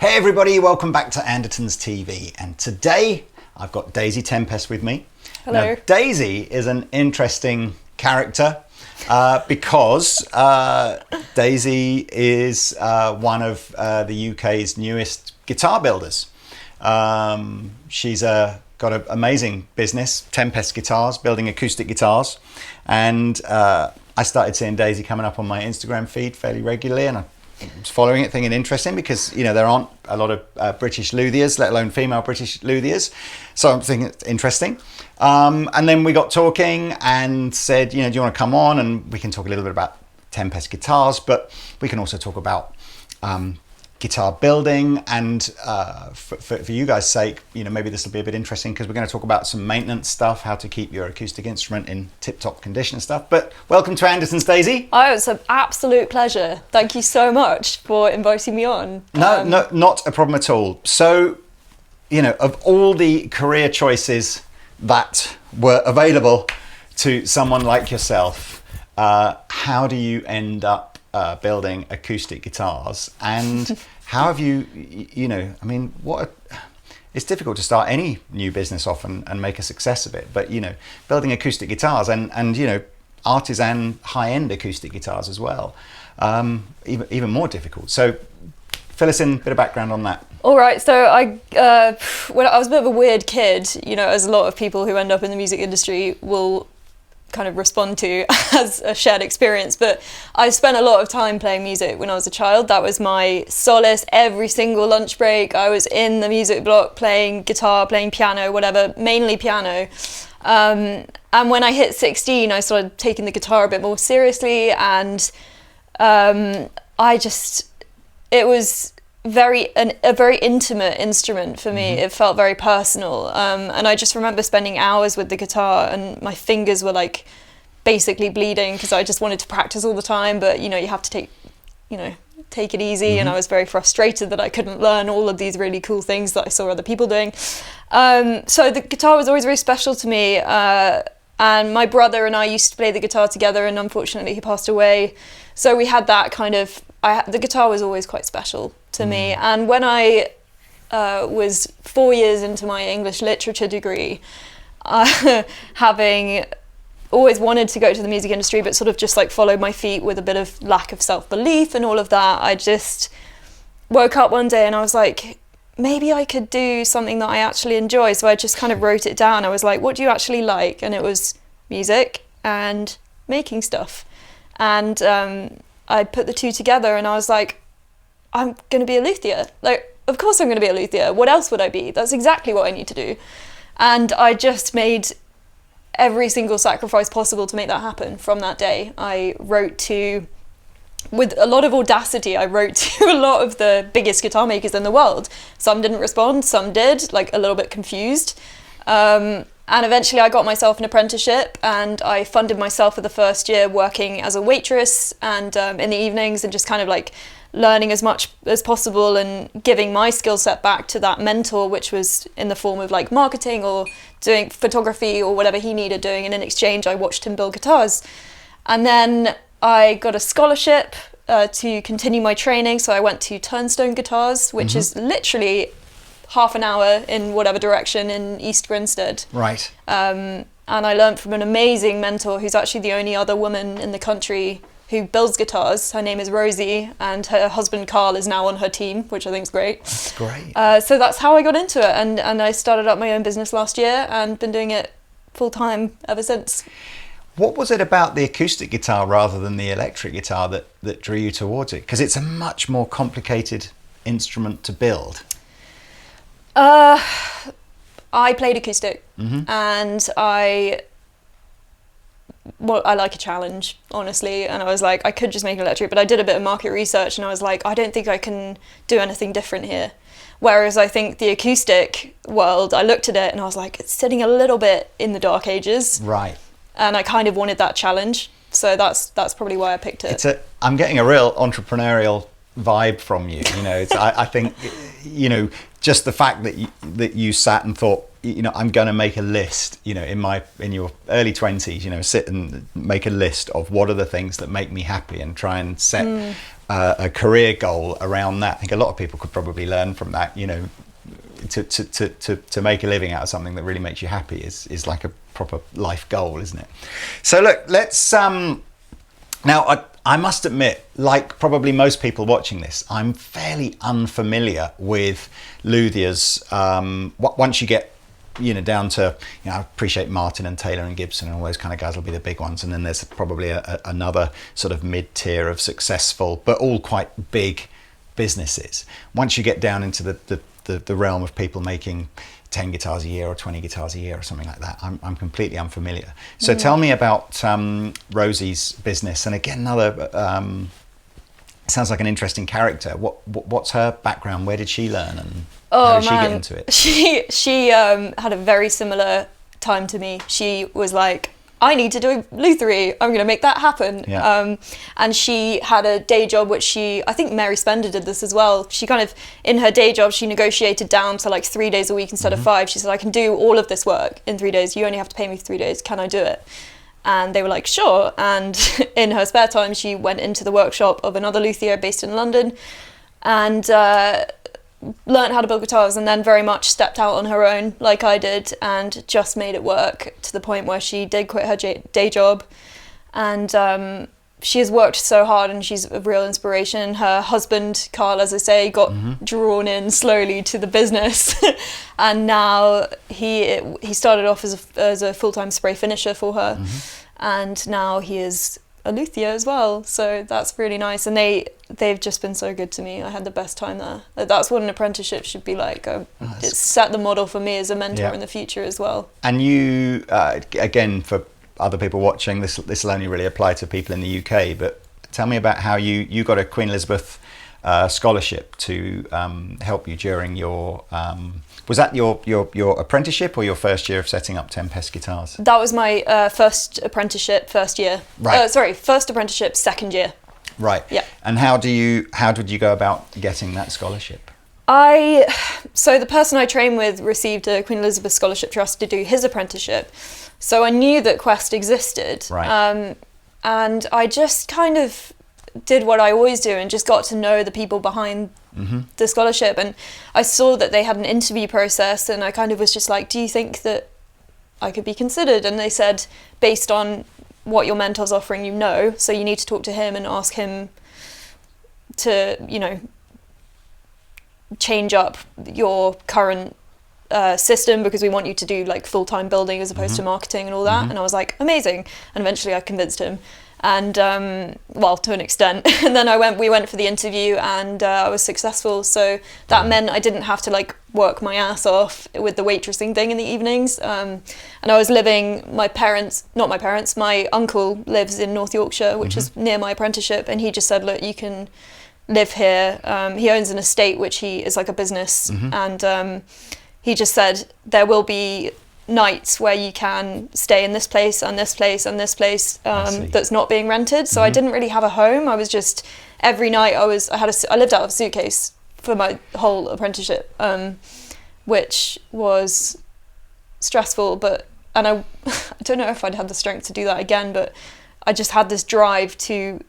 Hey everybody, welcome back to Andertons TV, and today I've got Daisy Tempest with me. Hello. Now, Daisy is an interesting character because Daisy is one of the UK's newest guitar builders. She's got an amazing business, Tempest Guitars, building acoustic guitars, and I started seeing Daisy coming up on my Instagram feed fairly regularly, and I was following it, thinking interesting because, you know, there aren't a lot of British luthiers, let alone female British luthiers. So I'm thinking it's interesting. And then we got talking and said, you know, do you want to come on and we can talk a little bit about Tempest guitars, but we can also talk about guitar building, and for you guys' sake, you know, maybe this will be a bit interesting because we're going to talk about some maintenance stuff, how to keep your acoustic instrument in tip-top condition and stuff. But welcome to Andertons, Daisy. Oh, it's an absolute pleasure. Thank you so much for inviting me on. No, not a problem at all. So, you know, of all the career choices that were available to someone like yourself, how do you end up building acoustic guitars, and how have you, you know, I mean, it's difficult to start any new business off and make a success of it, but, you know, building acoustic guitars and you know, artisan high-end acoustic guitars as well, even more difficult. So fill us in, a bit of background on that. All right, so when I was a bit of a weird kid, you know, as a lot of people who end up in the music industry will kind of respond to as a shared experience, but I spent a lot of time playing music when I was a child. That was my solace. Every single lunch break I was in the music block playing guitar, playing piano, whatever, mainly piano. And when I hit 16 I started taking the guitar a bit more seriously, and it was a very intimate instrument for me. It felt very personal, and I just remember spending hours with the guitar, and my fingers were like basically bleeding because I just wanted to practice all the time, but you know, you have to take it easy, and I was very frustrated that I couldn't learn all of these really cool things that I saw other people doing. So the guitar was always very special to me, and my brother and I used to play the guitar together, and unfortunately he passed away, so we had that kind of, the guitar was always quite special to me. And when I was 4 years into my English literature degree, having always wanted to go to the music industry but sort of just like followed my feet with a bit of lack of self-belief and all of that, I just woke up one day and I was like, maybe I could do something that I actually enjoy. So I just kind of wrote it down. I was like, what do you actually like? And it was music and making stuff. And I put the two together and I was like, I'm going to be a luthier. Like, of course I'm going to be a luthier. What else would I be? That's exactly what I need to do. And I just made every single sacrifice possible to make that happen from that day. I wrote to, with a lot of audacity, I wrote to a lot of the biggest guitar makers in the world. Some didn't respond, some did, like a little bit confused. And eventually I got myself an apprenticeship, and I funded myself for the first year working as a waitress and in the evenings, and just kind of like learning as much as possible and giving my skill set back to that mentor, which was in the form of like marketing or doing photography or whatever he needed doing, and in exchange I watched him build guitars. And then I got a scholarship to continue my training, so I went to Turnstone Guitars, which is literally half an hour in whatever direction in East Grinstead. Right. And I learned from an amazing mentor who's actually the only other woman in the country who builds guitars. Her name is Rosie, and her husband Carl is now on her team, which I think is great. That's great. So that's how I got into it, and I started up my own business last year and been doing it full time ever since. What was it about the acoustic guitar rather than the electric guitar that drew you towards it? Because it's a much more complicated instrument to build. I played acoustic, and I like a challenge, honestly, and I was like, I could just make an electric, but I did a bit of market research and I was like, I don't think I can do anything different here. Whereas I think the acoustic world, I looked at it and I was like, it's sitting a little bit in the dark ages. Right. And I kind of wanted that challenge. So that's probably why I picked it. I'm getting a real entrepreneurial vibe from you. You know, I think, you know, just the fact that you sat and thought, you know, I'm going to make a list, you know, in your early 20s, you know, sit and make a list of what are the things that make me happy and try and set a career goal around that. I think a lot of people could probably learn from that. You know, to make a living out of something that really makes you happy is like a proper life goal, isn't it? So look, let's now I must admit, like probably most people watching this, I'm fairly unfamiliar with luthiers. Once you get, you know, down to, you know, I appreciate Martin and Taylor and Gibson and all those kind of guys will be the big ones, and then there's probably another sort of mid-tier of successful but all quite big businesses. Once you get down into the realm of people making 10 guitars a year or 20 guitars a year or something like that, I'm completely unfamiliar. So tell me about Rosie's business, and again, another sounds like an interesting character. What's her background? Where did she learn, and how did she get into it? She had a very similar time to me. She was like, I need to do lutherie. I'm going to make that happen. Yeah. And she had a day job, which I think Mary Spender did this as well. She kind of, in her day job, she negotiated down to like 3 days a week instead of 5. She said, I can do all of this work in 3 days. You only have to pay me for 3 days. Can I do it? And they were like, sure. And in her spare time, she went into the workshop of another luthier based in London and learned how to build guitars, and then very much stepped out on her own like I did and just made it work to the point where she did quit her day job. And she has worked so hard, and she's a real inspiration. Her husband, Carl, as I say, got drawn in slowly to the business. And now he started off as a full-time spray finisher for her. And now he is a luthier as well, so that's really nice. And they've just been so good to me. I had the best time there. That's what an apprenticeship should be like. It set the model for me as a mentor in the future as well. And you again, for other people watching, this will only really apply to people in the UK, but tell me about how you got a Queen Elizabeth scholarship to help you during your was that your apprenticeship or your first year of setting up Tempest Guitars? That was my first apprenticeship, first year. Right. First apprenticeship, second year. Right. Yeah. And how did you go about getting that scholarship? So the person I trained with received a Queen Elizabeth Scholarship Trust to do his apprenticeship. So I knew that Quest existed. Right. And I just kind of did what I always do and just got to know the people behind the scholarship. And I saw that they had an interview process, and I kind of was just like, do you think that I could be considered? And they said, based on what your mentor's offering, so you need to talk to him and ask him to, change up your current system, because we want you to do like full-time building as opposed to marketing and all that. And I was like, amazing. And eventually I convinced him, and well, to an extent. And then we went for the interview, and I was successful. So that meant I didn't have to like work my ass off with the waitressing thing in the evenings. And I was living, my uncle lives in North Yorkshire, which is near my apprenticeship, and he just said, look, you can live here. He owns an estate which is like a business, and he just said there will be nights where you can stay in this place and this place and this place that's not being rented. So I didn't really have a home. I was just, every night I lived out of a suitcase for my whole apprenticeship, which was stressful, and I don't know if I'd have the strength to do that again, but I just had this drive to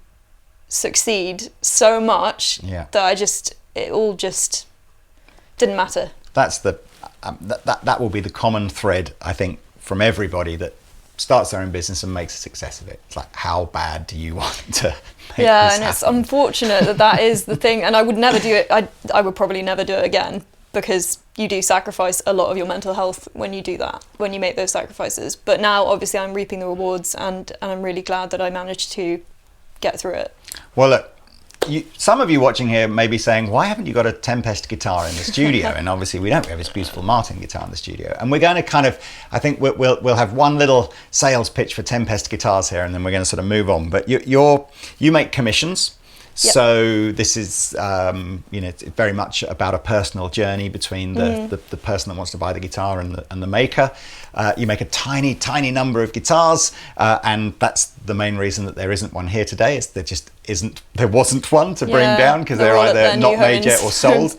succeed so much that it all just didn't matter. That's that will be the common thread, I think, from everybody that starts their own business and makes a success of it. It's like, how bad do you want to make this happen? It's unfortunate that is the thing, and I would never do it. I would probably never do it again, because you do sacrifice a lot of your mental health when you do that, when you make those sacrifices. But now obviously I'm reaping the rewards, and I'm really glad that I managed to get through it. Well, look, some of you watching here may be saying, why haven't you got a Tempest guitar in the studio? And obviously we don't. We have this beautiful Martin guitar in the studio, and we're going to I think we'll have one little sales pitch for Tempest guitars here, and then we're going to sort of move on. But you make commissions. Yep. So this is, it's very much about a personal journey between the person that wants to buy the guitar and the maker. You make a tiny, tiny number of guitars, and that's the main reason that there isn't one here today. There wasn't one to bring down, because they're either not made yet or sold.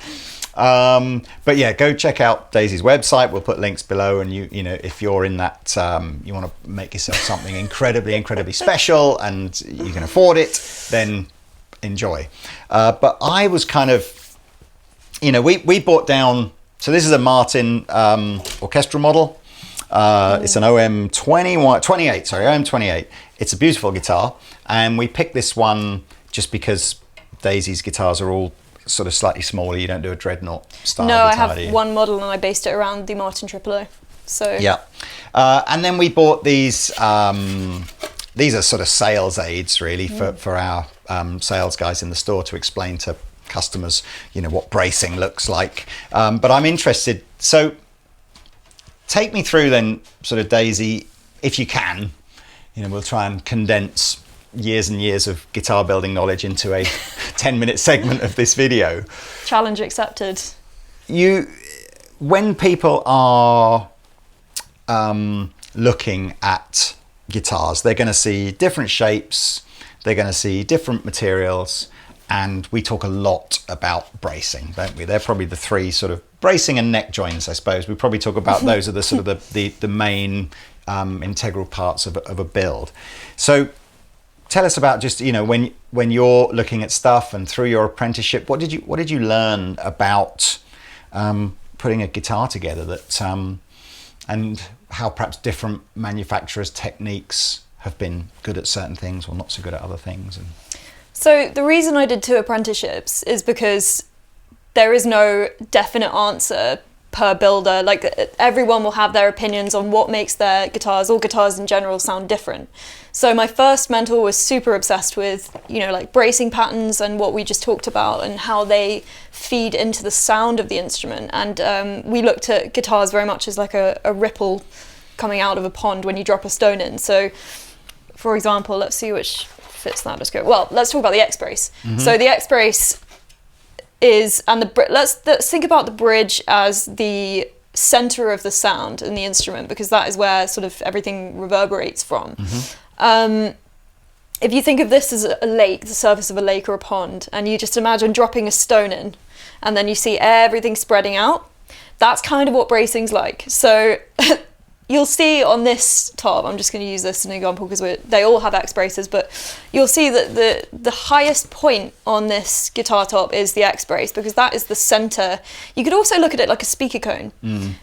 But yeah, go check out Daisy's website. We'll put links below, and if you're in that, you want to make yourself something incredibly, incredibly special, and you can afford it, then enjoy. But I was kind of, we brought down, so this is a Martin orchestral model. It's an OM28. It's a beautiful guitar, and we picked this one just because Daisy's guitars are all sort of slightly smaller. You don't do a dreadnought style No, guitar, I have do you? one model and I based it around the Martin Tripolo. So Yeah. And then we bought these are sort of sales aids really for our sales guys in the store to explain to customers, what bracing looks like. But I'm interested. So take me through then, sort of, Daisy, if you can. We'll try and condense years and years of guitar building knowledge into a 10-minute segment of this video. Challenge accepted. When people are looking at guitars, they're going to see different shapes, they're going to see different materials, and we talk a lot about bracing, don't we? They're probably the three sort of bracing and neck joints, I suppose. We probably talk about those are the sort of the main integral parts of a build. So tell us about just when you're looking at stuff and through your apprenticeship, what did you learn about putting a guitar together that and how perhaps different manufacturers' techniques have been good at certain things or not so good at other things? So the reason I did 2 apprenticeships is because there is no definite answer per builder. Like, everyone will have their opinions on what makes their guitars, or guitars in general, sound different. So my first mentor was super obsessed with, like bracing patterns and what we just talked about and how they feed into the sound of the instrument. And we looked at guitars very much as like a ripple coming out of a pond when you drop a stone in. So, for example, let's see which fits that. Well, let's talk about the X-brace. So the X-brace is, and let's think about the bridge as the center of the sound in the instrument, because that is where sort of everything reverberates from. If you think of this as a lake, the surface of a lake or a pond, and you just imagine dropping a stone in, and then you see everything spreading out, that's kind of what bracing's like. So you'll see on this top, I'm just going to use this as an example because they all have X braces, but you'll see that the highest point on this guitar top is the X brace, because that is the center. You could also look at it like a speaker cone.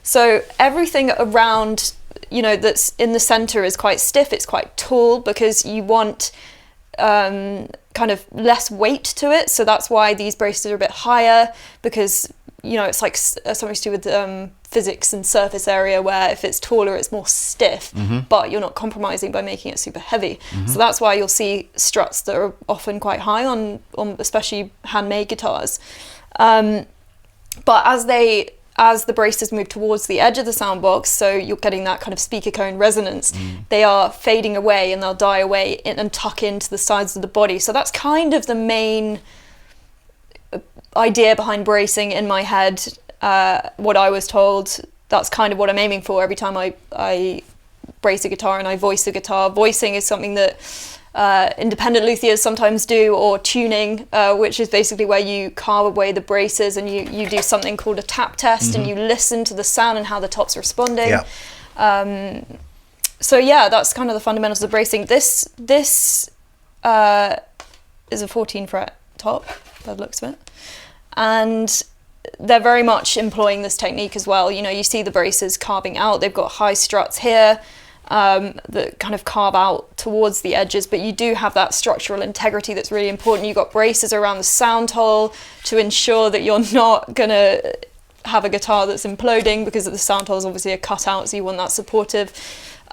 So everything around, that's in the center is quite stiff, it's quite tall, because you want kind of less weight to it. So that's why these braces are a bit higher, because it's like something to do with physics and surface area, where if it's taller it's more stiff, but you're not compromising by making it super heavy. So that's why you'll see struts that are often quite high on especially handmade guitars. But as the braces move towards the edge of the sound box, so you're getting that kind of speaker cone resonance, they are fading away and they'll die away and tuck into the sides of the body. So that's kind of the main idea behind bracing in my head. What I was told, that's kind of what I'm aiming for every time I brace a guitar and I voice a guitar. Voicing is something that independent luthiers sometimes do, or tuning, which is basically where you carve away the braces and you do something called a tap test, and you listen to the sound and how the top's responding. So yeah, that's kind of the fundamentals of bracing. This is a 14 fret top by the looks of it, and they're very much employing this technique as well. You see the braces carving out. They've got high struts here that kind of carve out towards the edges, but you do have that structural integrity that's really important. You've got braces around the sound hole to ensure that you're not going to have a guitar that's imploding, because the sound hole is obviously a cutout, so you want that supportive.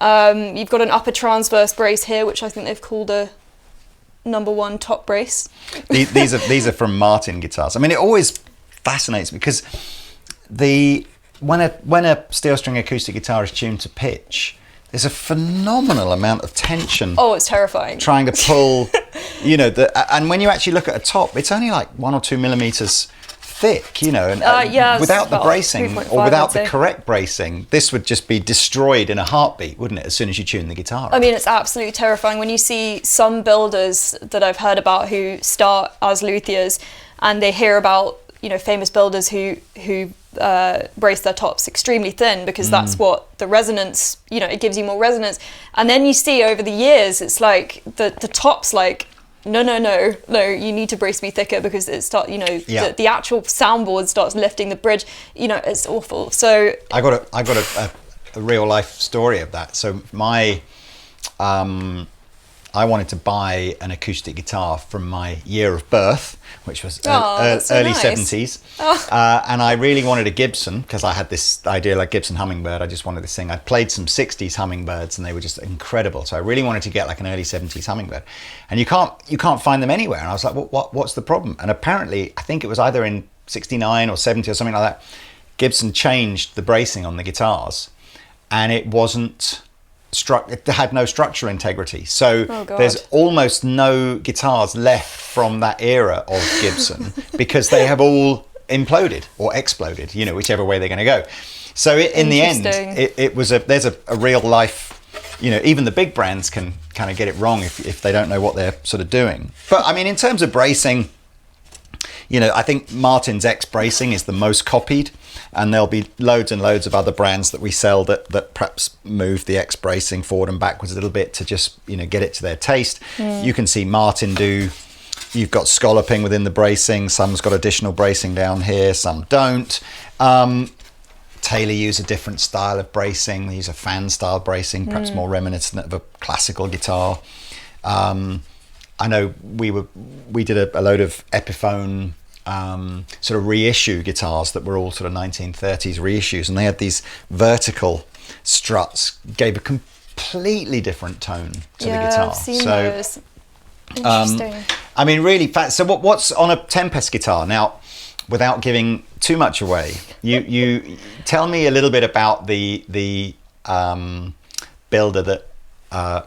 You've got an upper transverse brace here, which I think they've called a #1 top brace. These are from Martin guitars. I mean, it always fascinates me because when a steel string acoustic guitar is tuned to pitch, there's a phenomenal amount of tension. Oh, it's terrifying. Trying to pull, and when you actually look at a top, it's only like 1 or 2 millimeters thick, and without the bracing or without the correct bracing, this would just be destroyed in a heartbeat, wouldn't it, as soon as you tune the guitar up? I mean, it's absolutely terrifying when you see some builders that I've heard about who start as luthiers, and they hear about famous builders who brace their tops extremely thin, because that's what the resonance, it gives you more resonance. And then you see over the years, it's like the top's like, no, you need to brace me thicker because it start, the actual soundboard starts lifting the bridge. It's awful. So I got a real life story of that. So I wanted to buy an acoustic guitar from my year of birth, which was early 70s. And I really wanted a Gibson because I had this idea like Gibson Hummingbird. I just wanted this thing. I'd played some 60s Hummingbirds and they were just incredible. So I really wanted to get like an early 70s Hummingbird. And you can't find them anywhere. And I was like, what's the problem? And apparently, I think it was either in 69 or 70 or something like that, Gibson changed the bracing on the guitars and it wasn't... it had no structural integrity, so there's almost no guitars left from that era of Gibson because they have all imploded or exploded, whichever way they're going to go. So in the end, there's a real life, even the big brands can kind of get it wrong if they don't know what they're sort of doing. But I mean, in terms of bracing, I think Martin's X bracing is the most copied, and there'll be loads and loads of other brands that we sell that perhaps move the X bracing forward and backwards a little bit to just get it to their taste. You can see Martin you've got scalloping within the bracing, some's got additional bracing down here, some don't. Taylor use a different style of bracing. They use a fan style bracing, perhaps more reminiscent of a classical guitar. I know we did a load of Epiphone sort of reissue guitars that were all sort of 1930s reissues, and they had these vertical struts, gave a completely different tone to the guitar. I've seen those. Interesting. I mean, really fast. So what's on a Tempest guitar now? Without giving too much away, you tell me a little bit about the builder that.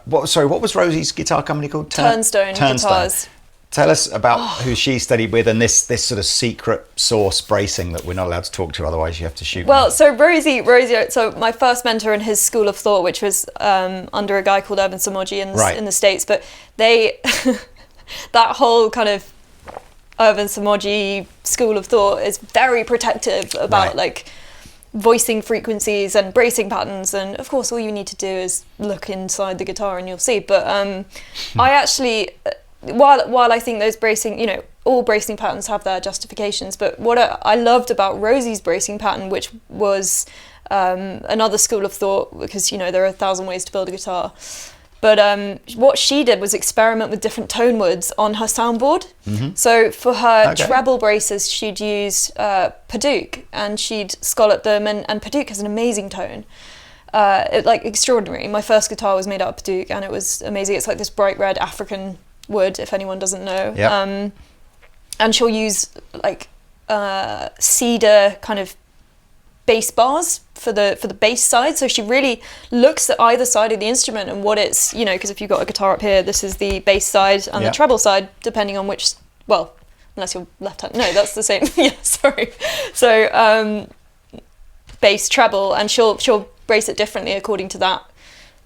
What was Rosie's guitar company called? Turnstone Guitars. Tell us about who she studied with and this sort of secret sauce bracing that we're not allowed to talk to, otherwise you have to shoot. Well, so Rosie, so my first mentor in his school of thought, which was under a guy called Irvin Samogi in the States, but they, that whole kind of Irvin Samogi school of thought is very protective about like voicing frequencies and bracing patterns, and of course all you need to do is look inside the guitar and you'll see. But I actually, while I think those bracing, all bracing patterns have their justifications, but what I loved about Rosie's bracing pattern, which was another school of thought, because there are 1,000 ways to build a guitar, but what she did was experiment with different tone woods on her soundboard. So for her treble braces, she'd use Paduk, and she'd scallop them, and Paduk has an amazing tone. Extraordinary. My first guitar was made out of Paduk, and it was amazing. It's like this bright red African wood, if anyone doesn't know. And she'll use cedar kind of bass bars for the bass side, so she really looks at either side of the instrument and what it's, because if you've got a guitar up here, this is the bass side and the treble side, depending on which, well, unless you're left-handed, no, that's the same. Sorry. So bass, treble, and she'll brace it differently according to that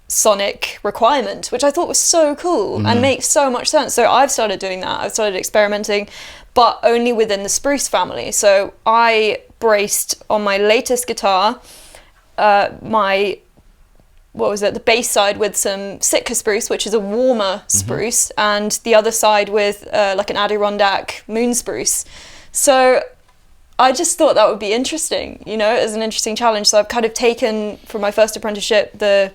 sonic requirement, which I thought was so cool and makes so much sense. So I've started doing that. I've started experimenting, but only within the spruce family. So I braced on my latest guitar the bass side with some Sitka spruce, which is a warmer spruce, and the other side with like an Adirondack moon spruce. So I just thought that would be interesting, as an interesting challenge. So I've kind of taken from my first apprenticeship the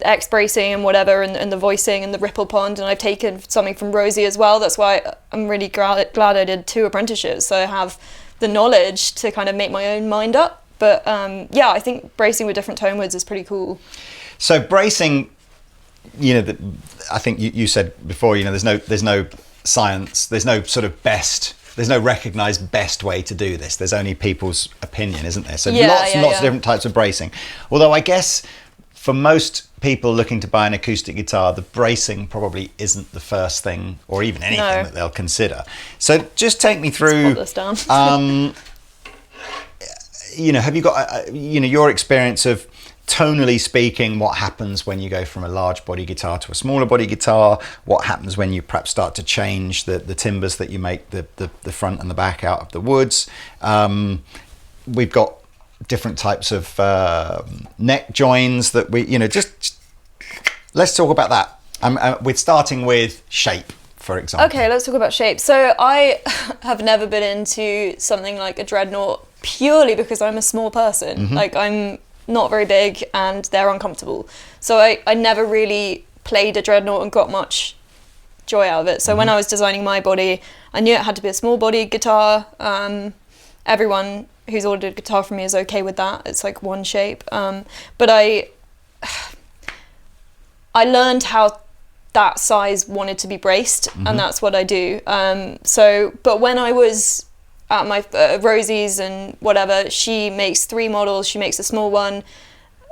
X bracing and whatever, and the voicing and the ripple pond, and I've taken something from Rosie as well. That's why I'm really glad I did 2 apprenticeships, so I have the knowledge to kind of make my own mind up. But I think bracing with different tone woods is pretty cool. So bracing, I think you said before, there's no science, there's no sort of there's no recognised best way to do this. There's only people's opinion, isn't there? So lots of different types of bracing. Although I guess for most people looking to buy an acoustic guitar, the bracing probably isn't the first thing, or even anything that they'll consider. So just take me through. Let's put this down. Have you got your experience of, tonally speaking, what happens when you go from a large body guitar to a smaller body guitar? What happens when you perhaps start to change the timbers that you make the front and the back out of the woods? We've got different types of neck joins that just let's talk about that. We're starting with shape for example? Okay, let's talk about shape. So I have never been into something like a dreadnought purely because I'm a small person. Like, I'm not very big and they're uncomfortable. So I never really played a dreadnought and got much joy out of it. So when I was designing my body, I knew it had to be a small body guitar. Everyone who's ordered a guitar from me is okay with that. It's like one shape. But I learned how that size wanted to be braced, and that's what I do. But when I was at my Rosie's and whatever, she makes 3 models. She makes a small one,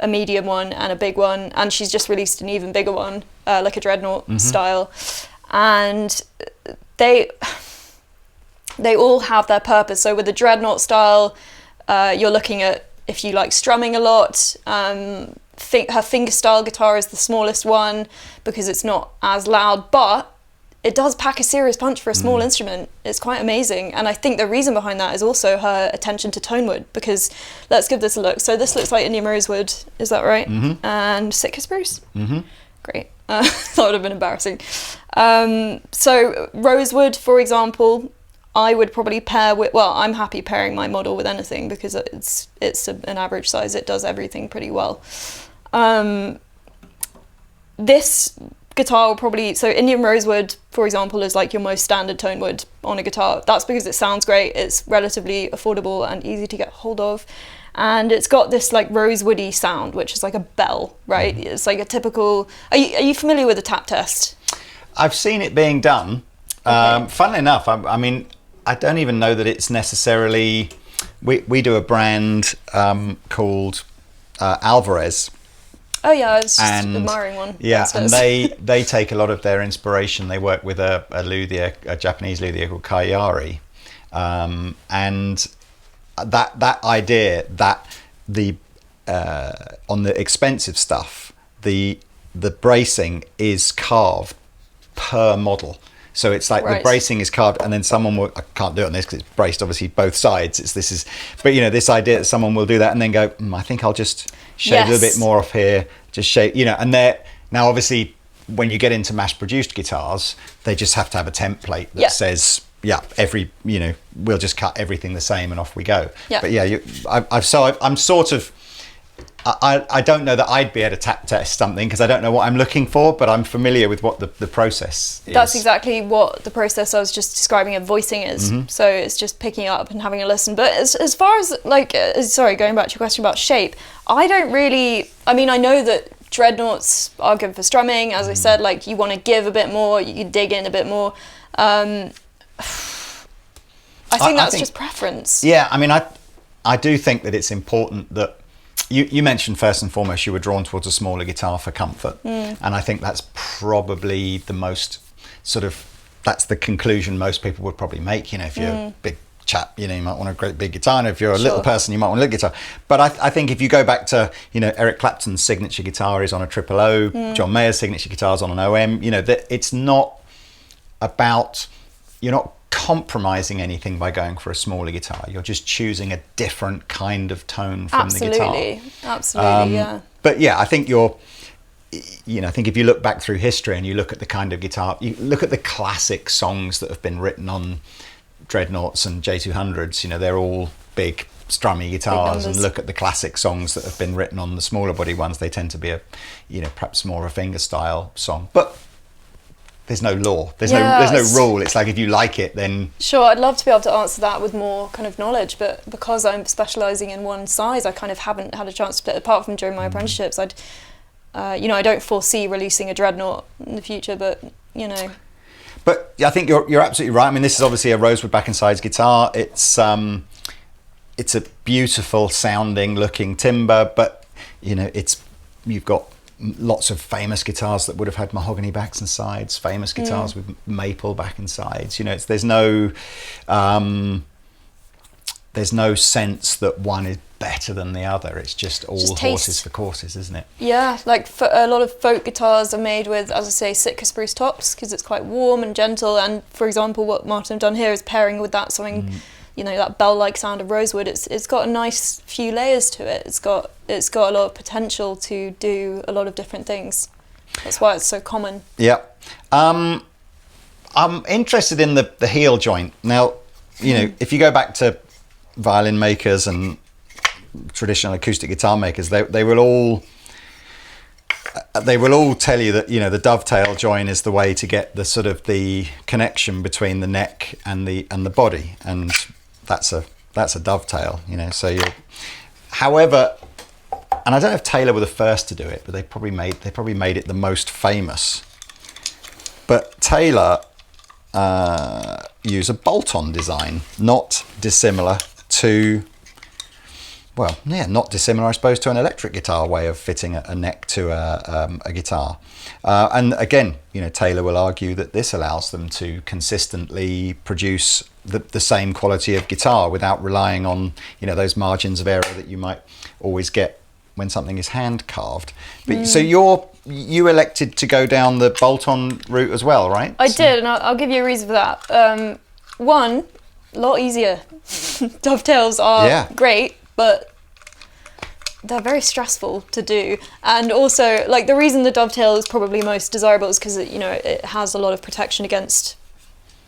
a medium one, and a big one, and she's just released an even bigger one, like a dreadnought style. And they all have their purpose. So with the dreadnought style, you're looking at if you like strumming a lot. Her fingerstyle guitar is the smallest one because it's not as loud, but it does pack a serious punch for a small instrument. It's quite amazing. And I think the reason behind that is also her attention to tone wood, because let's give this a look. So this looks like Indian rosewood, is that right? And Sitka spruce? Great. That would have been embarrassing. So rosewood, for example, I would probably pair with, well, I'm happy pairing my model with anything because it's an average size. It does everything pretty well. This guitar will probably, so Indian rosewood, for example, is like your most standard tone wood on a guitar. That's because it sounds great, it's relatively affordable and easy to get hold of. And it's got this like rosewoody sound, which is like a bell, right? It's like a typical, are you familiar with a tap test? I've seen it being done. Okay. Funnily enough, I mean, I don't even know that it's necessarily, we do a brand called Alvarez. Oh yeah, I was just admiring one. Yeah, and they take a lot of their inspiration. They work with a luthier, a Japanese luthier called Kayari, and that idea that the on the expensive stuff, the bracing is carved per model. So it's like the bracing is carved, and then someone will, I can't do it on this because it's braced obviously both sides. But you know, this idea that someone will do that and then go, I think I'll just shave a little bit more off here, just shave, you know, and now obviously when you get into mass produced guitars, they just have to have a template that says, we'll just cut everything the same and off we go. Yeah. But yeah, I'm sort of, I don't know that I'd be able to tap test something because I don't know what I'm looking for, but I'm familiar with what the process is. That's exactly what the process I was just describing of voicing is. So it's just picking up and having a listen. But as far as like, sorry, going back to your question about shape, I don't really, I mean, I know that dreadnoughts are good for strumming. As I said, like you want to give a bit more, you dig in a bit more. I think that's just preference. Yeah, I mean, I do think that it's important that you mentioned first and foremost you were drawn towards a smaller guitar for comfort, and I think that's probably the most sort of, that's the conclusion most people would probably make. You know, if you're a big chap, you know, you might want a great big guitar, and if you're a little person, you might want a little guitar. But I think if you go back to, you know, Eric Clapton's signature guitar is on a triple O, John Mayer's signature guitar is on an OM. You know, that it's not about, you're not compromising anything by going for a smaller guitar. You're just choosing a different kind of tone from the guitar. Absolutely, yeah. But yeah, I think I think if you look back through history and you look at the kind of guitar, you look at the classic songs that have been written on dreadnoughts and J200s, you know, they're all big strummy guitars, and look at the classic songs that have been written on the smaller body ones, they tend to be perhaps more a fingerstyle song. But there's no law. There's no rule. It's like if you like it, then sure. I'd love to be able to answer that with more kind of knowledge, but because I'm specialising in one size, I kind of haven't had a chance to. Apart from during my apprenticeships, I don't foresee releasing a dreadnought in the future, but you know. But I think you're absolutely right. I mean, this is obviously a rosewood back and sides guitar. It's a beautiful sounding looking timber, but you know, you've got lots of famous guitars that would have had mahogany backs and sides, famous guitars with maple back and sides. You know, there's no sense that one is better than the other. It's just all horses for courses, isn't it? Yeah, like for a lot of folk guitars are made with, as I say, Sitka spruce tops because it's quite warm and gentle. And for example, what Martin have done here is pairing with that something, you know, that bell-like sound of rosewood. It's got a nice few layers to it. It's got a lot of potential to do a lot of different things. That's why it's so common. Yeah. I'm interested in the heel joint. Now, you know, if you go back to violin makers and traditional acoustic guitar makers, they will all tell you that, you know, the dovetail joint is the way to get the sort of the connection between the neck and the body, and that's a dovetail, you know. So however, and I don't know if Taylor were the first to do it, but they probably made it the most famous. But Taylor use a bolt-on design, not dissimilar to, well, yeah, not dissimilar, I suppose, to an electric guitar way of fitting a neck to a guitar. And again, you know, Taylor will argue that this allows them to consistently produce the same quality of guitar without relying on, you know, those margins of error that you might always get when something is hand carved. But so you elected to go down the bolt-on route as well, right? I did, and I'll give you a reason for that. One, a lot easier. Dovetails are great, but they're very stressful to do. And also, like, the reason the dovetail is probably most desirable is because it has a lot of protection against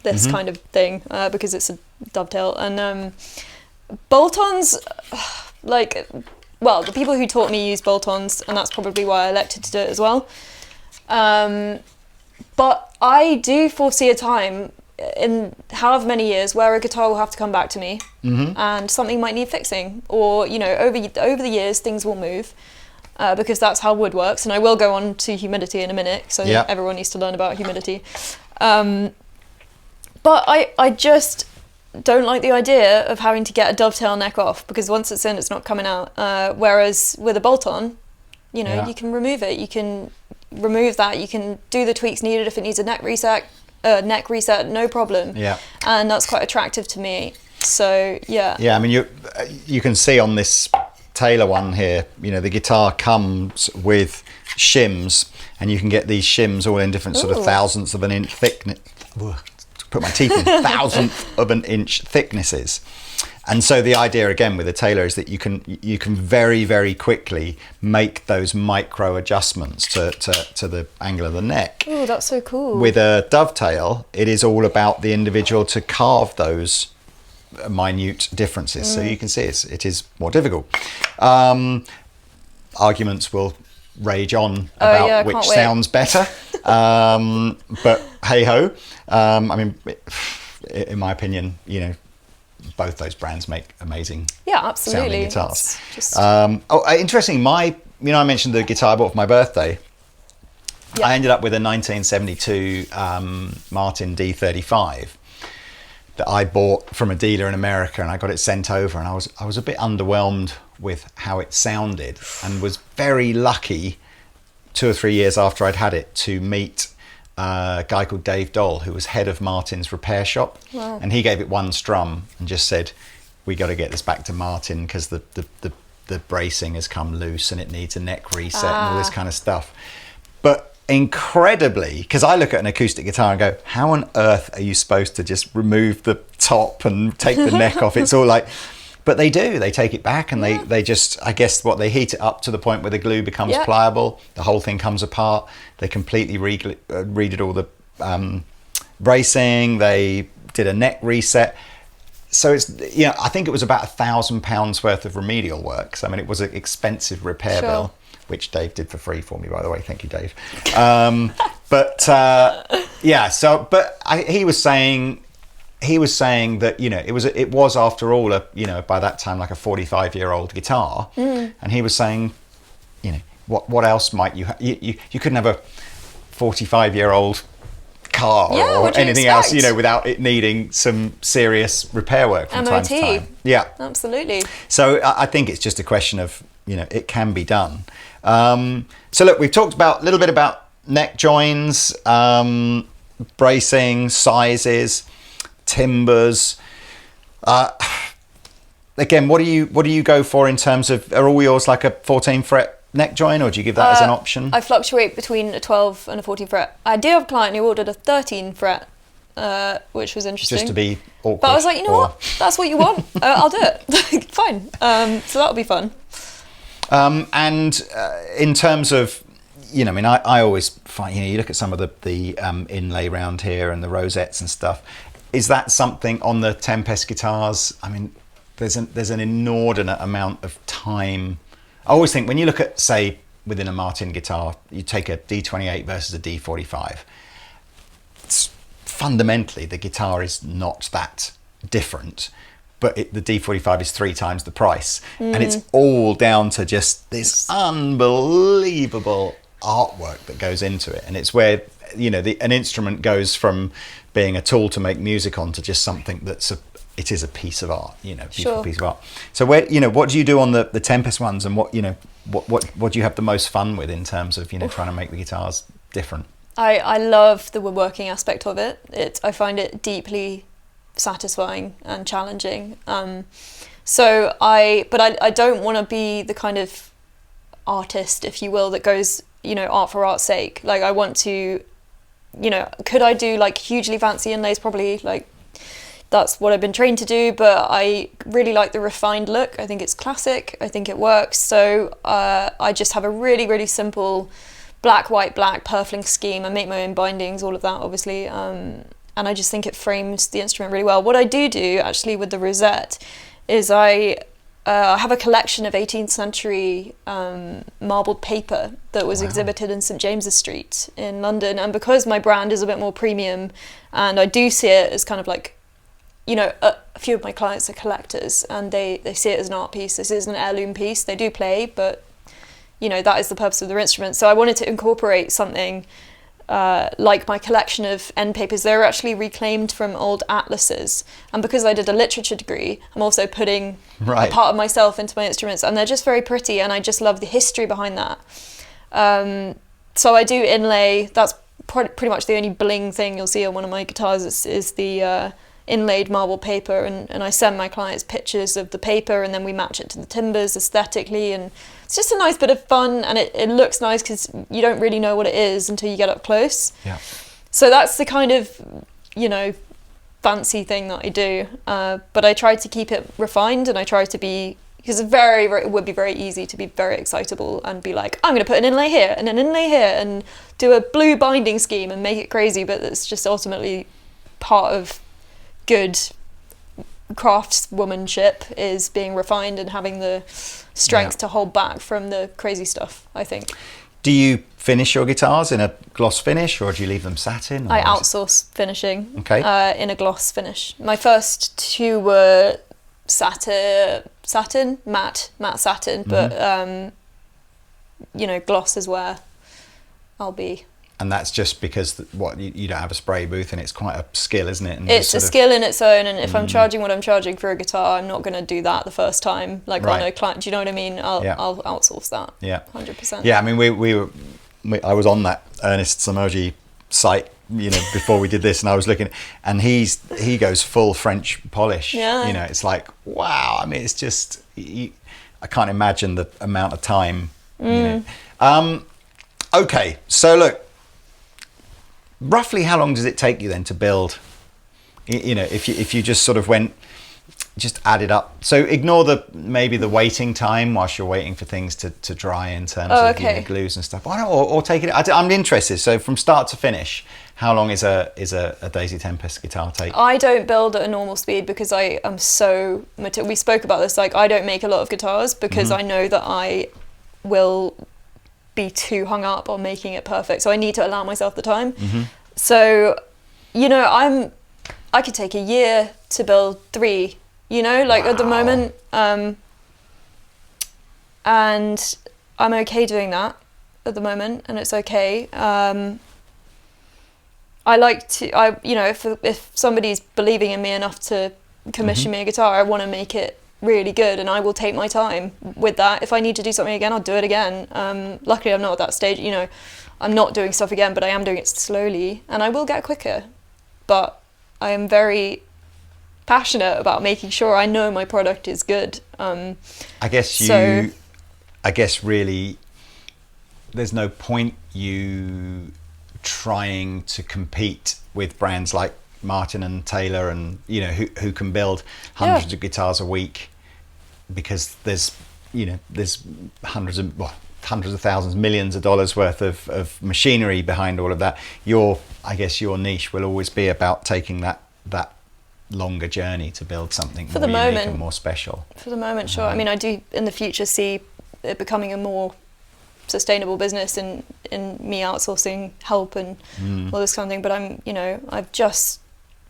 this kind of thing, because it's a dovetail. And bolt-ons, like, well, the people who taught me use bolt-ons, and that's probably why I elected to do it as well. But I do foresee a time in however many years where a guitar will have to come back to me, and something might need fixing, or, you know, over the years things will move, because that's how wood works. And I will go on to humidity in a minute, so everyone needs to learn about humidity. But I just don't like the idea of having to get a dovetail neck off, because once it's in, it's not coming out. Whereas with a bolt-on, you know, you can remove it. You can remove that. You can do the tweaks needed if it needs a neck reset, no problem. Yeah. And that's quite attractive to me. So yeah. Yeah, I mean, you can see on this Taylor one here, you know, the guitar comes with shims, and you can get these shims all in different sort of thousandths of an inch thickness. Put my teeth in, thousandth of an inch thicknesses. And so the idea again with the Taylor is that you can very, very quickly make those micro adjustments to the angle of the neck. Oh, that's so cool. With a dovetail, it is all about the individual to carve those minute differences. So you can see it is more difficult. Arguments will rage on about which sounds better. But hey ho. I mean, in my opinion, you know, both those brands make amazing sounding guitars. Interesting. I mentioned the guitar I bought for my birthday. I ended up with a 1972 Martin D35 that I bought from a dealer in America, and I got it sent over, and I was a bit underwhelmed with how it sounded, and was very lucky 2 or 3 years after I'd had it to meet a guy called Dave Doll, who was head of Martin's repair shop. Wow. And he gave it one strum and just said, we got to get this back to Martin because the bracing has come loose and it needs a neck reset and all this kind of stuff. But incredibly, because I look at an acoustic guitar and go, how on earth are you supposed to just remove the top and take the neck off? It's all like, but they do. They take it back and they just, I guess, they heat it up to the point where the glue becomes pliable. The whole thing comes apart. They completely redid all the bracing. They did a neck reset. So it's, you know, I think it was about £1,000 worth of remedial work. So, I mean, it was an expensive repair bill, which Dave did for free for me, by the way. Thank you, Dave. He was saying that, you know, it was after all by that time like a 45-year-old guitar, and he was saying, you know, what else might you couldn't have a 45-year-old car or anything else, you know, without it needing some serious repair work from time to time. Yeah, absolutely. So I think it's just a question of, you know, it can be done. So look, we've talked a little bit about neck joins, bracing, sizes, timbers. Again, what do you go for in terms of, are all yours like a 14 fret neck join, or do you give that as an option? I fluctuate between a 12 and a 14 fret. I do have a client who ordered a 13 fret, which was interesting. Just to be awkward. But I was like, you know what? That's what you want. I'll do it. Fine. So that'll be fun. And in terms of, you know, I mean, I always find, you know, you look at some of the inlay round here and the rosettes and stuff. Is that something on the Tempest guitars? I mean, there's an inordinate amount of time. I always think when you look at, say, within a Martin guitar, you take a D28 versus a D45. It's fundamentally, the guitar is not that different, but the D45 is 3 times the price, and it's all down to just this unbelievable artwork that goes into it. And it's where, you know, an instrument goes from being a tool to make music on to just something that's it is a piece of art, you know, beautiful piece of art. So where, you know, what do you do on the Tempest ones, and what, you know, what do you have the most fun with in terms of, you know, trying to make the guitars different? I love the woodworking aspect of it. I find it deeply satisfying and challenging. But I don't want to be the kind of artist, if you will, that goes, you know, art for art's sake. Like, I want to, you know, could I do like hugely fancy inlays? Probably, like, that's what I've been trained to do, but I really like the refined look. I think it's classic. I think it works. So I just have a really, really simple black, white, black purfling scheme. I make my own bindings, all of that, obviously. And I just think it frames the instrument really well. What I do actually with the rosette is I have a collection of 18th century marbled paper that was exhibited in St James's Street in London. And because my brand is a bit more premium, and I do see it as kind of like, you know, a few of my clients are collectors, and they see it as an art piece. This is an heirloom piece. They do play, but, you know, that is the purpose of their instrument. So I wanted to incorporate something like my collection of end papers. They were actually reclaimed from old atlases, and because I did a literature degree, I'm also putting a part of myself into my instruments, and they're just very pretty, and I just love the history behind that. So I do inlay. That's pretty much the only bling thing you'll see on one of my guitars is the inlaid marble paper, and I send my clients pictures of the paper, and then we match it to the timbers aesthetically, and it's just a nice bit of fun, and it looks nice because you don't really know what it is until you get up close. Yeah. So that's the kind of, you know, fancy thing that I do, but I try to keep it refined, and I try to be, because it would be very easy to be very excitable and be like, I'm going to put an inlay here and an inlay here and do a blue binding scheme and make it crazy, but it's just ultimately part of good craftswomanship is being refined and having the strength to hold back from the crazy stuff, I think. Do you finish your guitars in a gloss finish, or do you leave them satin? I outsource finishing in a gloss finish. My first 2 were satin, matte satin, but you know, gloss is where I'll be. And that's just because you don't have a spray booth, and it's quite a skill, isn't it? And it's a skill in its own, and if I'm charging what I'm charging for a guitar, I'm not going to do that the first time. Like on a client, do you know what I mean? I'll outsource that. Yeah, 100%. Yeah, I mean, I was on that Ernest Samogi site, you know, before we did this, and I was looking, and he goes full French polish. Yeah. You know, it's like, wow. I mean, it's just, I can't imagine the amount of time. You know. Okay, so look. Roughly how long does it take you then to build, you know, if you just sort of just added up? So ignore maybe the waiting time whilst you're waiting for things to dry in terms of you know, glues and stuff. Or take it, I'm interested. So from start to finish, how long is a Daisy Tempest guitar take? I don't build at a normal speed because I am so, we spoke about this, like I don't make a lot of guitars because I know that I will be too hung up on making it perfect, so I need to allow myself the time. So, you know, I could take a year to build 3, you know, like at the moment, and I'm okay doing that at the moment, and it's okay. I like to, you know, if somebody's believing in me enough to commission me a guitar, I want to make it really good, and I will take my time with that. If I need to do something again, I'll do it again. Luckily I'm not at that stage, you know, I'm not doing stuff again, but I am doing it slowly, and I will get quicker. But I am very passionate about making sure I know my product is good. I guess really there's no point you trying to compete with brands like Martin and Taylor, and you know, who can build hundreds of guitars a week, because there's hundreds of hundreds of thousands, millions of dollars worth of machinery behind all of that. I guess your niche will always be about taking that longer journey to build something more unique and more special. For the moment, sure. I mean, I do in the future see it becoming a more sustainable business and in me outsourcing help and all this kind of thing. But I've just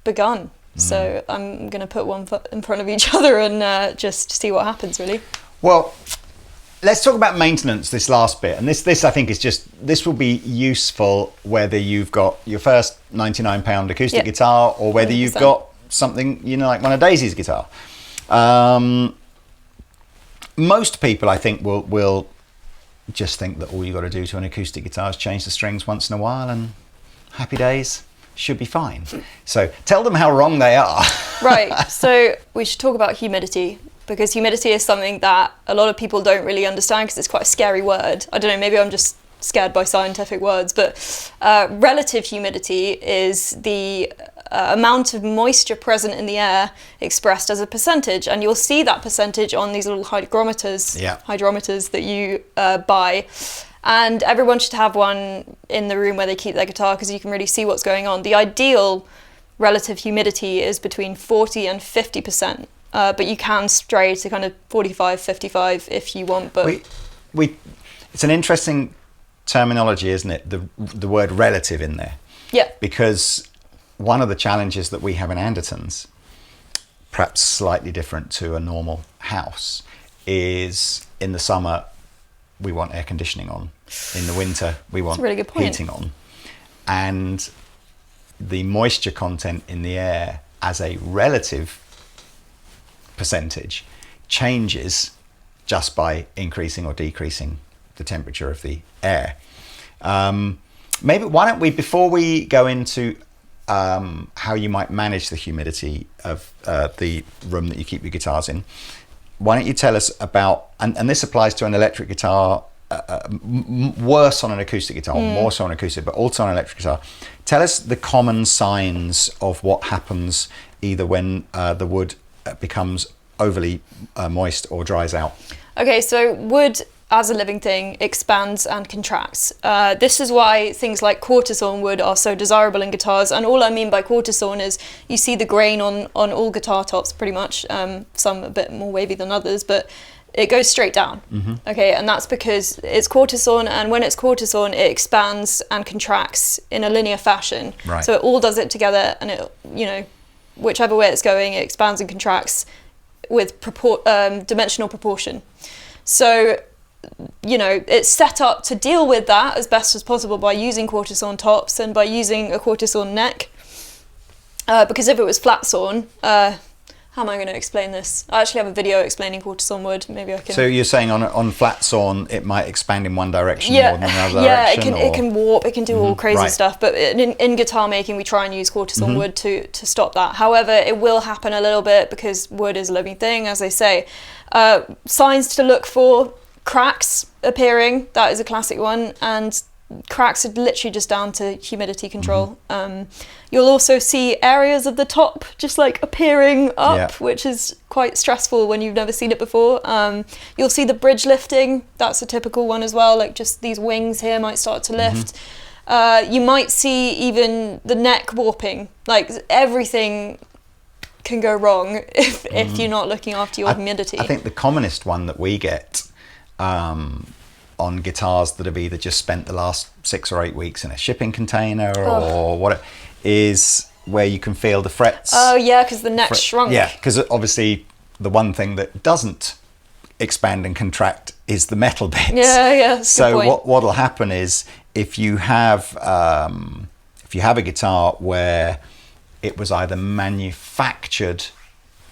begun. So I'm going to put one foot in front of each other and just see what happens, really. Well, let's talk about maintenance, this last bit. And this I think is this will be useful whether you've got your first £99 acoustic guitar or whether 100%. You've got something, like one of Daisy's guitar. Most people, I think, will just think that all you got to do to an acoustic guitar is change the strings once in a while and happy days. Should be fine. So tell them how wrong they are. Right. So we should talk about humidity, because humidity is something that a lot of people don't really understand because it's quite a scary word. I don't know, maybe I'm just scared by scientific words, but relative humidity is the amount of moisture present in the air expressed as a percentage, and you'll see that percentage on these little hydrometers that you buy. And everyone should have one in the room where they keep their guitar because you can really see what's going on. The ideal relative humidity is between 40 and 50%, but you can stray to kind of 45, 55 if you want. But it's an interesting terminology, isn't it? The word relative in there. Yeah. Because one of the challenges that we have in Andertons, perhaps slightly different to a normal house, is in the summer we want air conditioning on. In the winter, we want really good point. Heating on. And the moisture content in the air as a relative percentage changes just by increasing or decreasing the temperature of the air. Maybe why don't we, before we go into how you might manage the humidity of the room that you keep your guitars in, why don't you tell us about, and this applies to an electric guitar, worse on an acoustic guitar, more so on acoustic, but also on an electric guitar. Tell us the common signs of what happens either when the wood becomes overly moist or dries out. Okay, so wood as a living thing expands and contracts. This is why things like quarter-sawn wood are so desirable in guitars, and all I mean by quarter-sawn is you see the grain on all guitar tops pretty much, some a bit more wavy than others, but it goes straight down. Okay, and that's because it's quarter-sawn, and when it's quarter-sawn it expands and contracts in a linear fashion. Right. So it all does it together, and it, whichever way it's going, it expands and contracts with dimensional proportion. So it's set up to deal with that as best as possible by using quarter-sawn tops and by using a quarter-sawn neck. Because if it was flat-sawn, how am I going to explain this? I actually have a video explaining quarter-sawn wood. Maybe I can. So you're saying on flat-sawn it might expand in one direction more than another direction? Yeah, it can warp, it can do all crazy stuff. But in guitar making, we try and use quarter-sawn wood to stop that. However, it will happen a little bit because wood is a living thing, as they say. Signs to look for: cracks appearing, that is a classic one, and cracks are literally just down to humidity control. You'll also see areas of the top just like appearing up, which is quite stressful when you've never seen it before. You'll see the bridge lifting, that's a typical one as well, like just these wings here might start to lift. You might see even the neck warping, like everything can go wrong if you're not looking after your humidity. I think the commonest one that we get on guitars that have either just spent the last 6 or 8 weeks in a shipping container or what is where you can feel the frets. Oh yeah, because the neck shrunk. Yeah, because obviously the one thing that doesn't expand and contract is the metal bits. Yeah. So what'll happen is if you have a guitar where it was either manufactured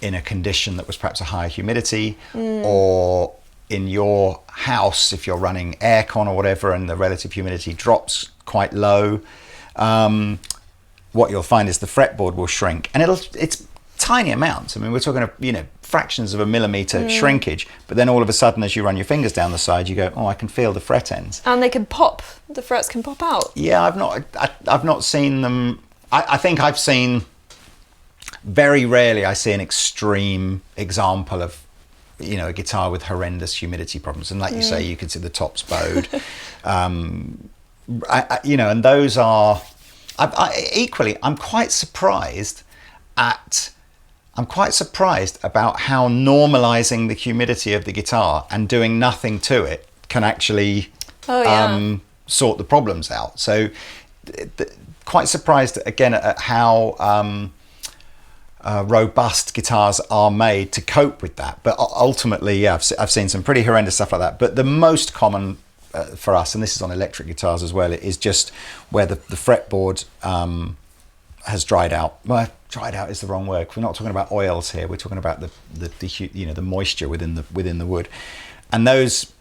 in a condition that was perhaps a higher humidity, or in your house, if you're running aircon or whatever and the relative humidity drops quite low, what you'll find is the fretboard will shrink, and it's tiny amounts. I mean, we're talking of fractions of a millimeter shrinkage, but then all of a sudden as you run your fingers down the side you go, oh, I can feel the fret ends, and they can pop. The frets can pop out. Yeah, I've not seen them. I think I've seen, very rarely I see an extreme example of a guitar with horrendous humidity problems, and like you say, you can see the top's bowed. And those are equally. I'm quite surprised about how normalizing the humidity of the guitar and doing nothing to it can actually sort the problems out. So quite surprised again at how robust guitars are made to cope with that. But ultimately, yeah, I've seen some pretty horrendous stuff like that. But the most common for us, and this is on electric guitars as well, is just where the fretboard has dried out. Well, dried out is the wrong word. We're not talking about oils here. We're talking about the moisture within the wood, and those,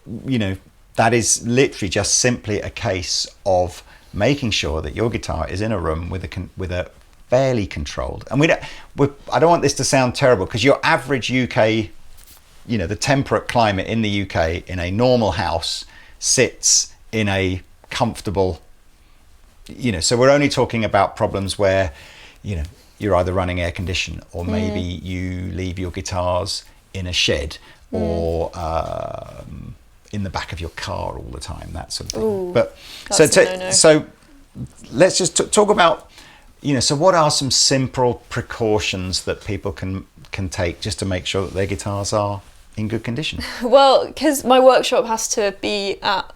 that is literally just simply a case of making sure that your guitar is in a room with a fairly controlled. And I don't want this to sound terrible, because your average UK, the temperate climate in the UK in a normal house sits in a comfortable, so we're only talking about problems where, you're either running air condition, or maybe you leave your guitars in a shed or in the back of your car all the time, that sort of thing. Ooh, but so let's just talk about, so what are some simple precautions that people can take just to make sure that their guitars are in good condition? Well, because my workshop has to be at,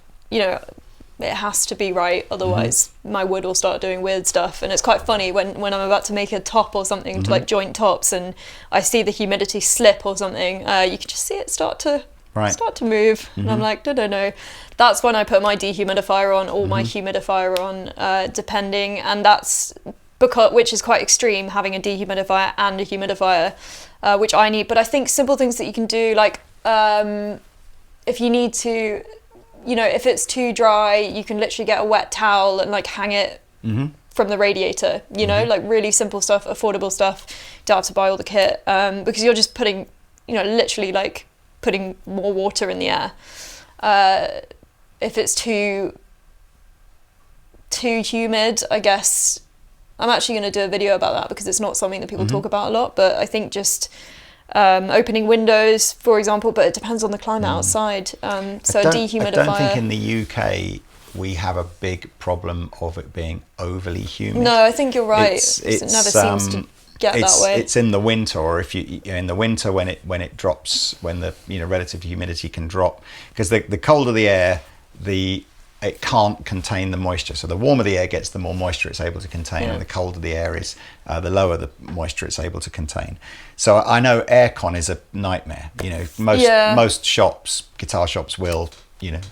it has to be right, otherwise my wood will start doing weird stuff. And it's quite funny when I'm about to make a top or something to like joint tops, and I see the humidity slip or something, you can just see it start to move, and I'm like, no. That's when I put my dehumidifier on, or my humidifier on, depending, and that's which is quite extreme, having a dehumidifier and a humidifier, which I need. But I think simple things that you can do, like if you need to, if it's too dry, you can literally get a wet towel and like hang it from the radiator, like really simple stuff, affordable stuff. Don't have to buy all the kit, because you're just putting, literally like putting more water in the air. If it's too humid, I guess I'm actually going to do a video about that, because it's not something that people talk about a lot. But I think just opening windows, for example, but it depends on the climate outside. So a dehumidifier. I don't think in the UK we have a big problem of it being overly humid. No, I think you're right. It never seems to get that way. It's in the winter, or if in the winter when it drops, when the relative humidity can drop, because the colder the air, it can't contain the moisture. So the warmer the air gets, the more moisture it's able to contain, and the colder the air is, the lower the moisture it's able to contain. So I know aircon is a nightmare. Most shops, guitar shops, will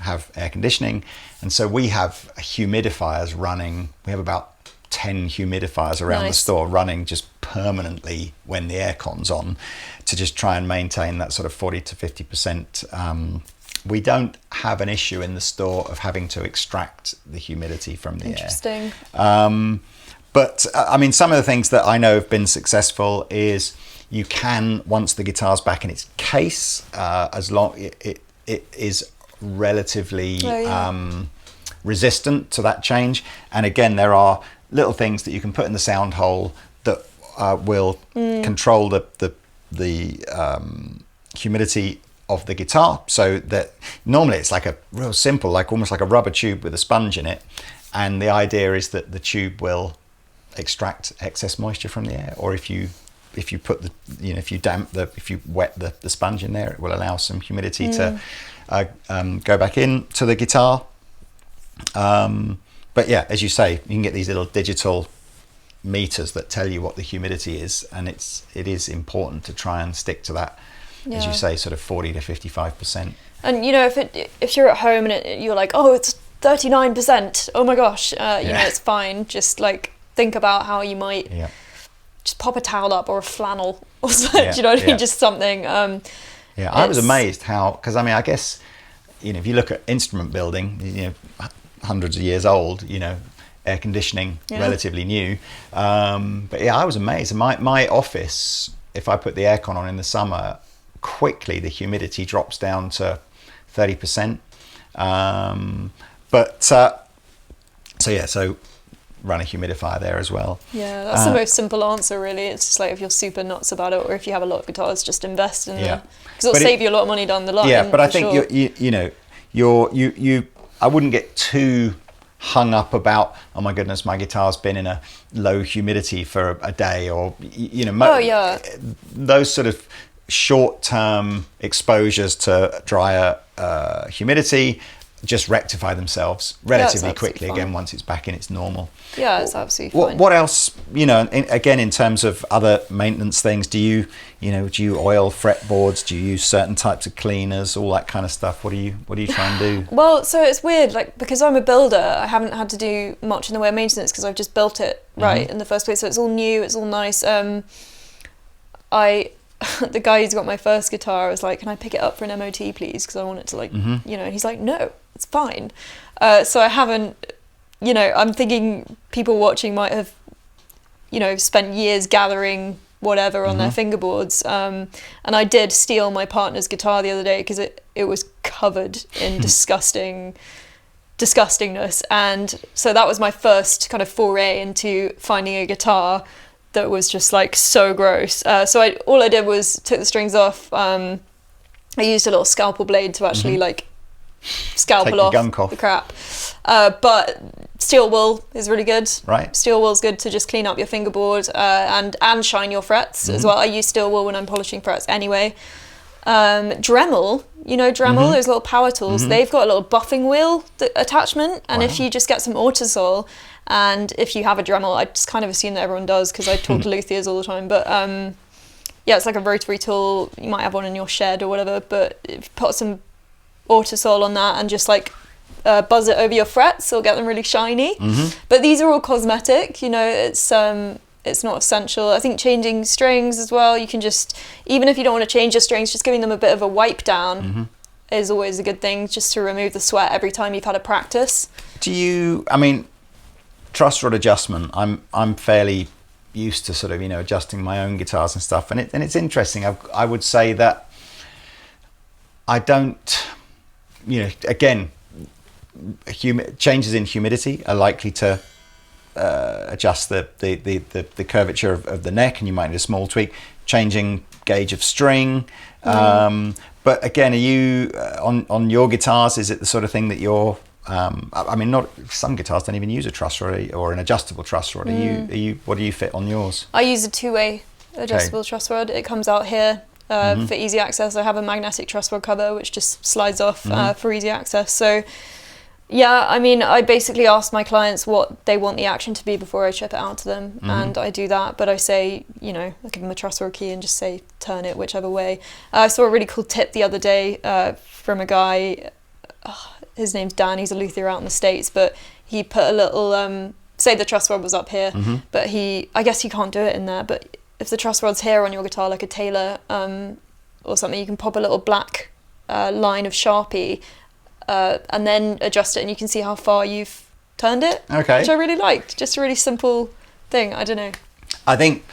have air conditioning, and so we have humidifiers running. We have about 10 humidifiers around the store running just permanently when the aircon's on, to just try and maintain that sort of 40 to 50%. We don't have an issue in the store of having to extract the humidity from the air. Interesting. But I mean, some of the things that I know have been successful is you can, once the guitar's back in its case, as long it is relatively resistant to that change. And again, there are little things that you can put in the sound hole that will control the humidity of the guitar, so that normally it's like a real simple, like almost like a rubber tube with a sponge in it, and the idea is that the tube will extract excess moisture from the air, or if you put the if you wet the sponge in there, it will allow some humidity to go back into the guitar. But yeah, as you say, you can get these little digital meters that tell you what the humidity is, and it is important to try and stick to that. As you say, sort of 40 to 55%. And if you're at home and you're like, oh, it's 39%, oh my gosh, it's fine. Just like think about how you might just pop a towel up, or a flannel, or something. Do you know what I mean? Just something. I was amazed how, because I mean, I guess if you look at instrument building, hundreds of years old, air conditioning relatively new, but I was amazed. My office, if I put the aircon on in the summer, quickly the humidity drops down to 30%. So run a humidifier there as well. Yeah, that's the most simple answer, really. It's just like if you're super nuts about it, or if you have a lot of guitars, just invest in them, because it'll save you a lot of money down the line. Yeah, but I think I wouldn't get too hung up about, oh my goodness, my guitar's been in a low humidity for a day, or those sort of short-term exposures to drier humidity just rectify themselves relatively quickly again once it's back in its normal. Yeah, it's absolutely fine. What else, again, in terms of other maintenance things, do you oil fretboards? Do you use certain types of cleaners, all that kind of stuff? What do you try and do? Well, so it's weird, like, because I'm a builder, I haven't had to do much in the way of maintenance because I've just built it right in the first place. So it's all new, it's all nice. The guy who's got my first guitar was like, can I pick it up for an MOT, please? Because I want it to, like, and he's like, no, it's fine. So I haven't, I'm thinking people watching might have, spent years gathering whatever on their fingerboards. And I did steal my partner's guitar the other day because it was covered in disgustingness. And so that was my first kind of foray into finding a guitar that was just like so gross. So all I did was took the strings off. I used a little scalpel blade to actually like scalpel off the crap. But steel wool is really good. Right. Steel wool's good to just clean up your fingerboard and shine your frets as well. I use steel wool when I'm polishing frets anyway. Dremel, those little power tools, they've got a little buffing wheel attachment, and if you just get some Autosol, and if you have a Dremel, I just kind of assume that everyone does because I talk to luthiers all the time, but it's like a rotary tool. You might have one in your shed or whatever, but if you put some Autosol on that and just like buzz it over your frets, it'll get them really shiny. But these are all cosmetic, it's not essential. I think changing strings as well, you can just, even if you don't want to change your strings, just giving them a bit of a wipe down is always a good thing, just to remove the sweat every time you've had a practice. Truss Rod Adjustment, I'm fairly used to sort of, adjusting my own guitars and stuff. And it's interesting. I would say that I don't, again, changes in humidity are likely to adjust the curvature of the neck, and you might need a small tweak. Changing gauge of string, but again, are you on your guitars? Is it the sort of thing that you're? Not some guitars don't even use a truss rod or an adjustable truss rod. Are you? What do you fit on yours? I use a two-way adjustable truss rod. It comes out here for easy access. I have a magnetic truss rod cover which just slides off for easy access. So. Yeah, I basically ask my clients what they want the action to be before I ship it out to them, and I do that, but I say, I give them a truss rod key and just say, turn it whichever way. I saw a really cool tip the other day from a guy, his name's Dan, he's a luthier out in the States, but he put a little, say the truss rod was up here, but I guess you can't do it in there, but if the truss rod's here on your guitar, like a Taylor or something, you can pop a little black line of Sharpie, and then adjust it, and you can see how far you've turned it. Okay. Which I really liked. Just a really simple thing. I don't know. I think,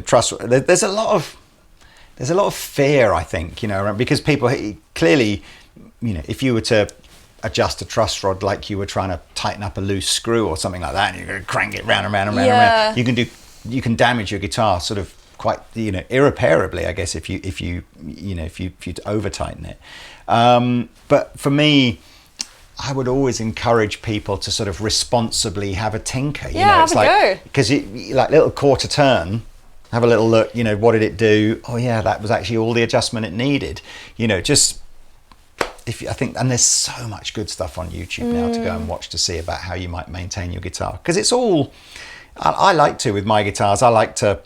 truss. There's a lot of fear, I think, because people clearly, if you were to adjust a truss rod like you were trying to tighten up a loose screw or something like that, and you're going to crank it round and round and round and round, you can damage your guitar sort of quite irreparably, I guess, if you over tighten it. But for me, I would always encourage people to sort of responsibly have a tinker. Have a go. Because like little quarter turn, have a little look. What did it do? Oh yeah, that was actually all the adjustment it needed. I think, and there's so much good stuff on YouTube now to go and watch to see about how you might maintain your guitar, because it's all. I like to with my guitars. I like to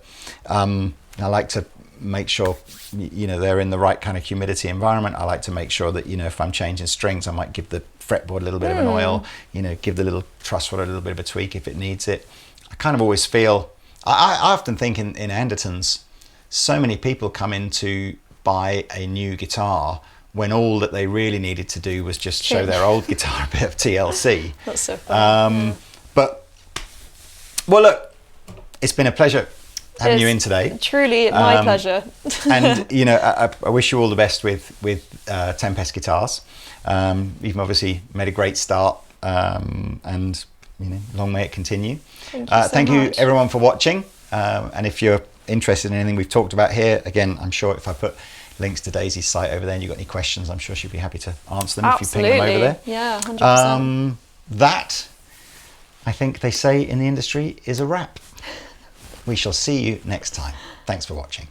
make sure they're in the right kind of humidity environment. I like to make sure that if I'm changing strings, I might give the fretboard a little bit of an oil, give the little truss rod a little bit of a tweak if it needs it. I kind of always feel, I often think in Andertons, so many people come in to buy a new guitar when all that they really needed to do was just show their old guitar a bit of TLC. That's so funny. But look, it's been a pleasure having you in today. Truly my pleasure. And I wish you all the best with Tempest Guitars. You've obviously made a great start, and long may it continue. Thank you so thank you much. everyone for watching. And if you're interested in anything we've talked about here, again, I'm sure if I put links to Daisy's site over there and you've got any questions, I'm sure she'd be happy to answer them. Absolutely. If you ping them over there. Yeah, 100%. That, I think they say in the industry, is a wrap. We shall see you next time. Thanks for watching.